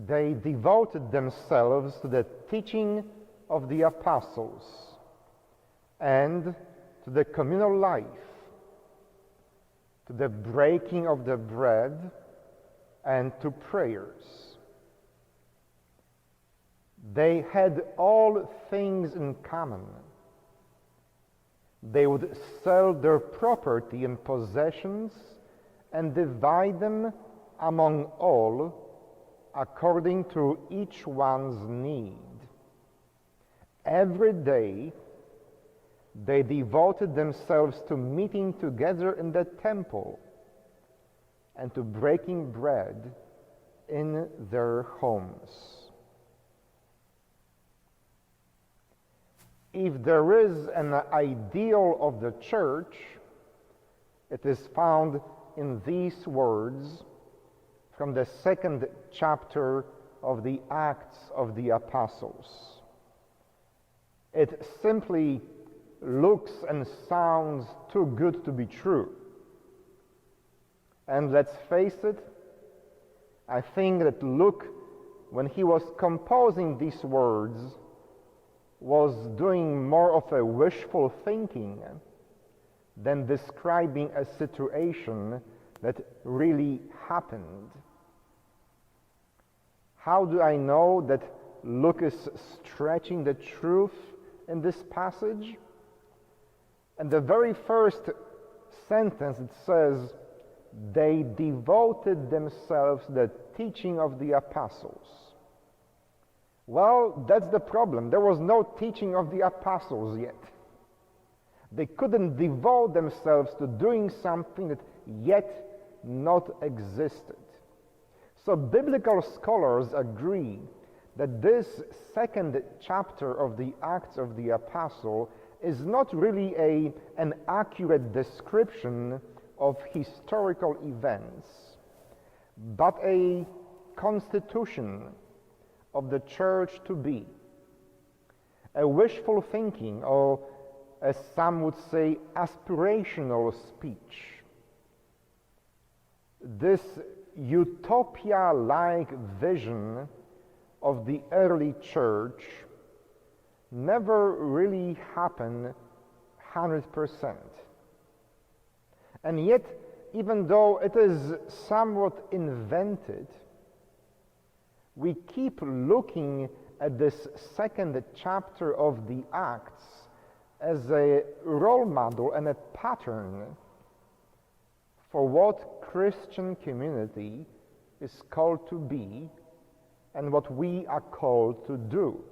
they devoted themselves to the teaching of the apostles and to the communal life, to the breaking of the bread and to prayers. They had all things in common. They would sell their property and possessions and divide them among all according to each one's need. Every day they devoted themselves to meeting together in the temple and to breaking bread in their homes. If there is an ideal of the church, it is found in these words from the 2nd chapter of the Acts of the Apostles. It simply looks and sounds too good to be true. And let's face it, I think that Luke, when he was composing these words, was doing more of a wishful thinking than describing a situation that really happened. How do I know that Luke is stretching the truth in this passage? And the very first sentence, it says, they devoted themselves to the teaching of the apostles. Well, that's the problem. There was no teaching of the apostles yet. They couldn't devote themselves to doing something that yet not existed. So biblical scholars agree that this 2nd chapter of the Acts of the Apostle is not really an accurate description of historical events, but a constitution of the church to be, a wishful thinking, or as some would say, aspirational speech. This utopia-like vision of the early church never really happened 100%. And yet, even though it is somewhat invented, we keep looking at this 2nd chapter of the Acts as a role model and a pattern for what Christian community is called to be and what we are called to do.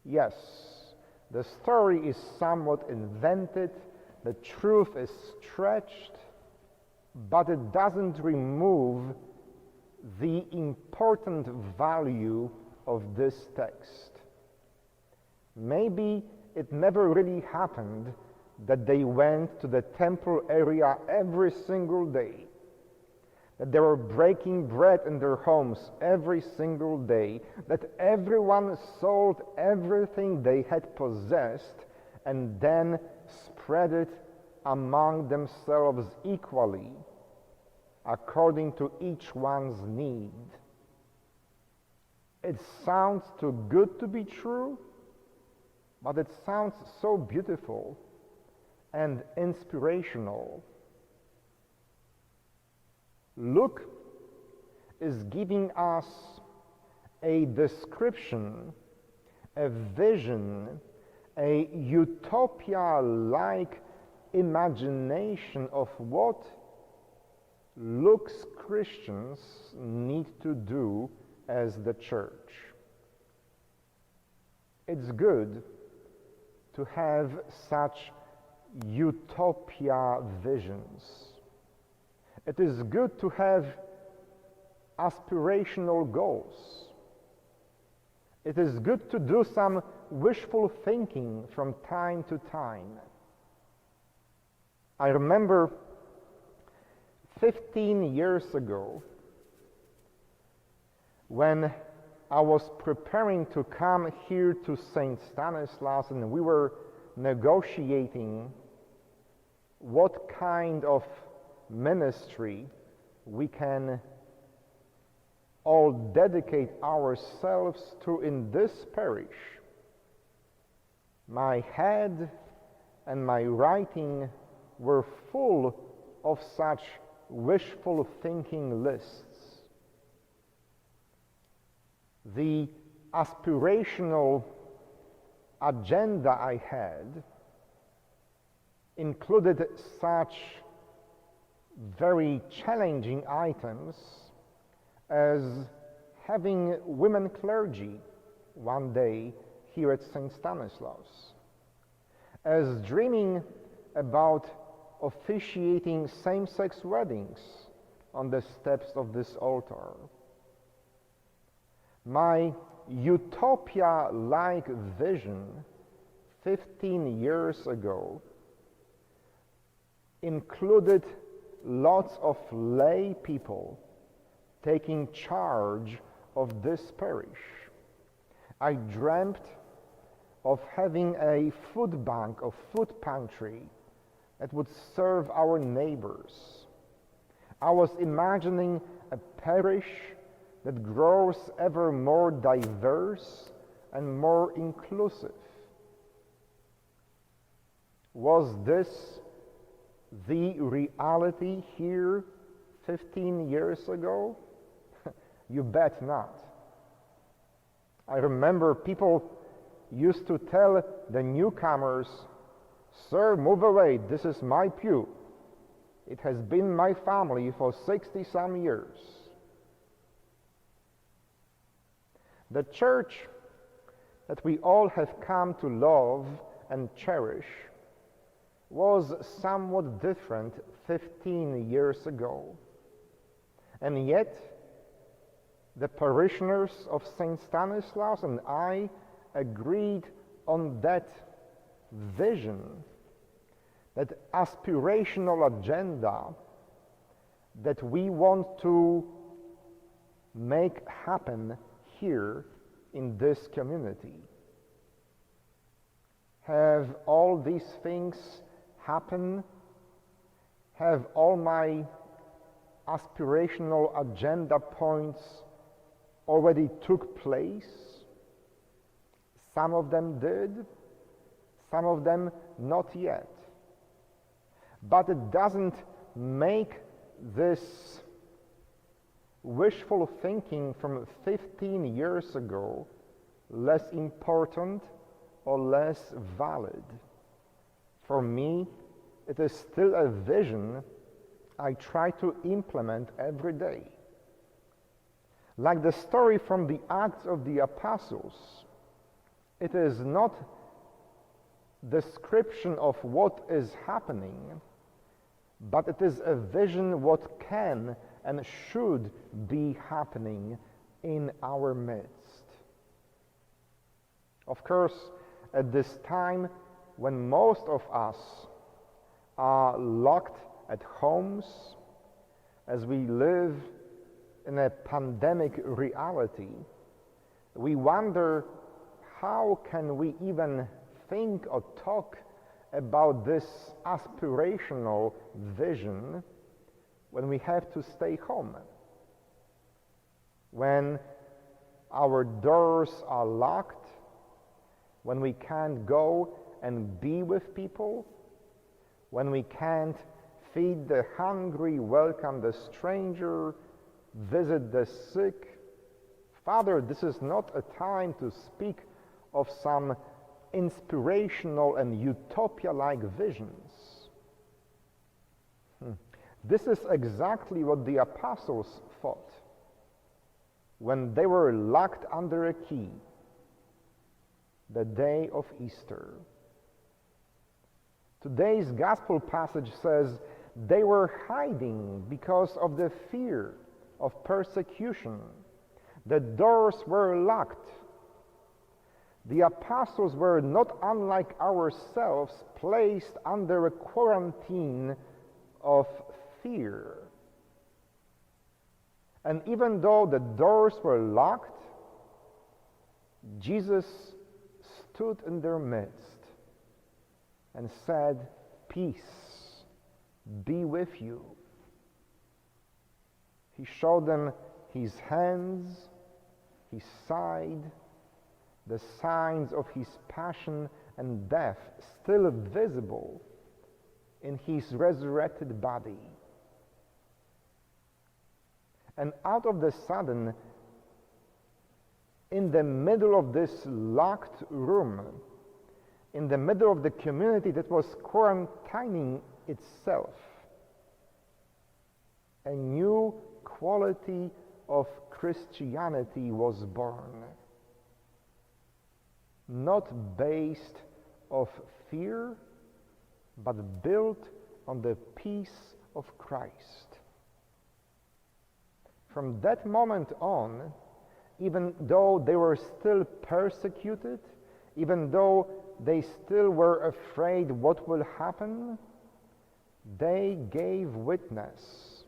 Yes, the story is somewhat invented, the truth is stretched, but it doesn't remove the important value of this text. Maybe it never really happened that they went to the temple area every single day, that they were breaking bread in their homes every single day, that everyone sold everything they had possessed and then spread it among themselves equally, according to each one's need. It sounds too good to be true, but it sounds so beautiful and inspirational. Luke is giving us a description, a vision, a utopia-like imagination of what Luke's Christians need to do as the church. It's good to have such utopia visions. It is good to have aspirational goals. It is good to do some wishful thinking from time to time. I remember 15 years ago, when I was preparing to come here to St. Stanislaus, and we were negotiating what kind of ministry we can all dedicate ourselves to in this parish, my head and my writing were full of such wishful thinking lists. The aspirational agenda I had included such very challenging items as having women clergy one day here at St. Stanislaus, as dreaming about officiating same-sex weddings on the steps of this altar. My utopia-like vision 15 years ago included lots of lay people taking charge of this parish. I dreamt of having a food bank, a food pantry that would serve our neighbors. I was imagining a parish that grows ever more diverse and more inclusive. Was this the reality here 15 years ago? You bet not. I remember people used to tell the newcomers, "Sir, move away, this is my pew. It has been my family for 60-some years." The church that we all have come to love and cherish was somewhat different 15 years ago. And yet, the parishioners of St. Stanislaus and I agreed on that vision, that aspirational agenda that we want to make happen here in this community. Have all these things happen? Have all my aspirational agenda points already took place? Some of them did, some of them not yet. But it doesn't make this wishful thinking from 15 years ago less important or less valid. For me, it is still a vision I try to implement every day. Like the story from the Acts of the Apostles, it is not description of what is happening, but it is a vision what can and should be happening in our midst. Of course, at this time when most of us are locked at homes, as we live in a pandemic reality, we wonder, how can we even think or talk about this aspirational vision when we have to stay home? When our doors are locked, when we can't go and be with people, when we can't feed the hungry, welcome the stranger, visit the sick. Father, this is not a time to speak of some inspirational and utopia-like visions. This is exactly what the apostles thought when they were locked under a key the day of Easter. Today's gospel passage says they were hiding because of the fear of persecution. The doors were locked. The apostles were not unlike ourselves, placed under a quarantine of fear. And even though the doors were locked, Jesus stood in their midst and said, "Peace be with you." He showed them his hands, his side, the signs of his passion and death still visible in his resurrected body. And out of the sudden, in the middle of this locked room, in the middle of the community that was quarantining itself, a new quality of Christianity was born. Not based of fear, but built on the peace of Christ. From that moment on, even though they were still persecuted, even though they still were afraid what will happen, they gave witness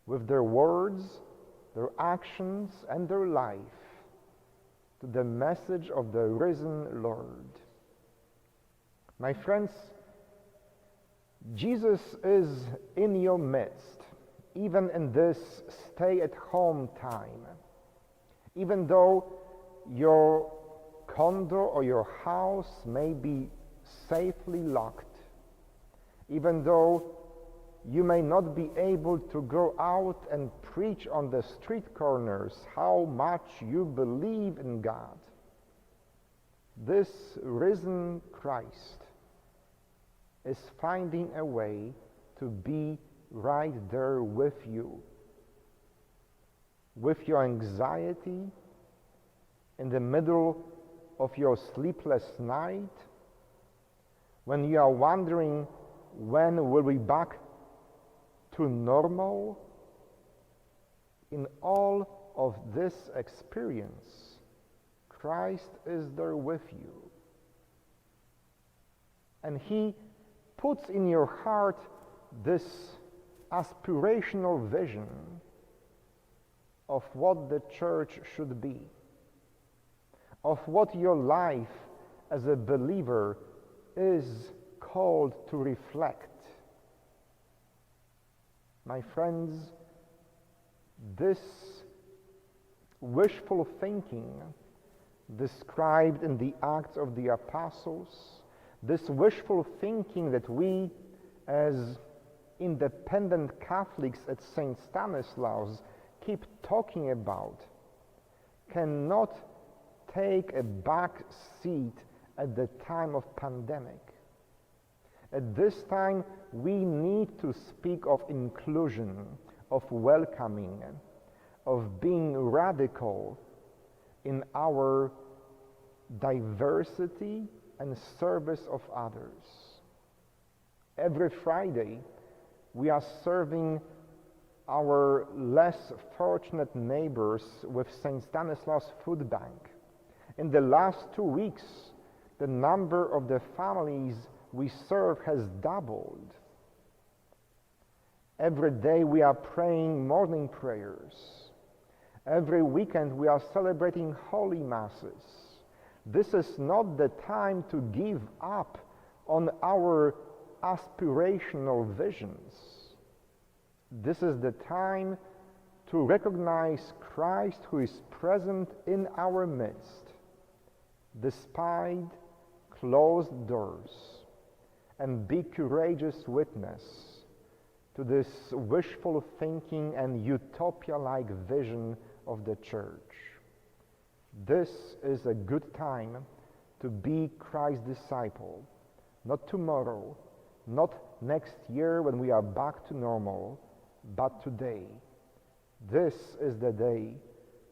with their words, their actions, and their life to the message of the risen Lord. My friends, Jesus is in your midst, even in this stay-at-home time. Even though your condo or your house may be safely locked, even though you may not be able to go out and preach on the street corners how much you believe in God, this risen Christ is finding a way to be right there with you. With your anxiety, in the middle of your sleepless night, when you are wondering when will we back to normal, in all of this experience, Christ is there with you. And he puts in your heart this aspirational vision of what the church should be, of what your life as a believer is called to reflect. My friends, this wishful thinking described in the Acts of the Apostles, this wishful thinking that we as independent Catholics at St. Stanislaus keep talking about, cannot take a back seat at the time of pandemic. At this time, we need to speak of inclusion, of welcoming, of being radical in our diversity and service of others. Every Friday, we are serving our less fortunate neighbors with St. Stanislaus Food Bank. In the last 2 weeks, the number of the families we serve has doubled. Every day we are praying morning prayers. Every weekend we are celebrating holy masses. This is not the time to give up on our aspirational visions. This is the time to recognize Christ who is present in our midst, despite closed doors, and be courageous witness to this wishful thinking and utopia-like vision of the church. This is a good time to be Christ's disciple, not tomorrow, not next year when we are back to normal, but today. This is the day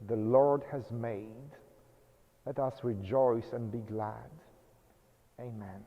the Lord has made. Let us rejoice and be glad. Amen.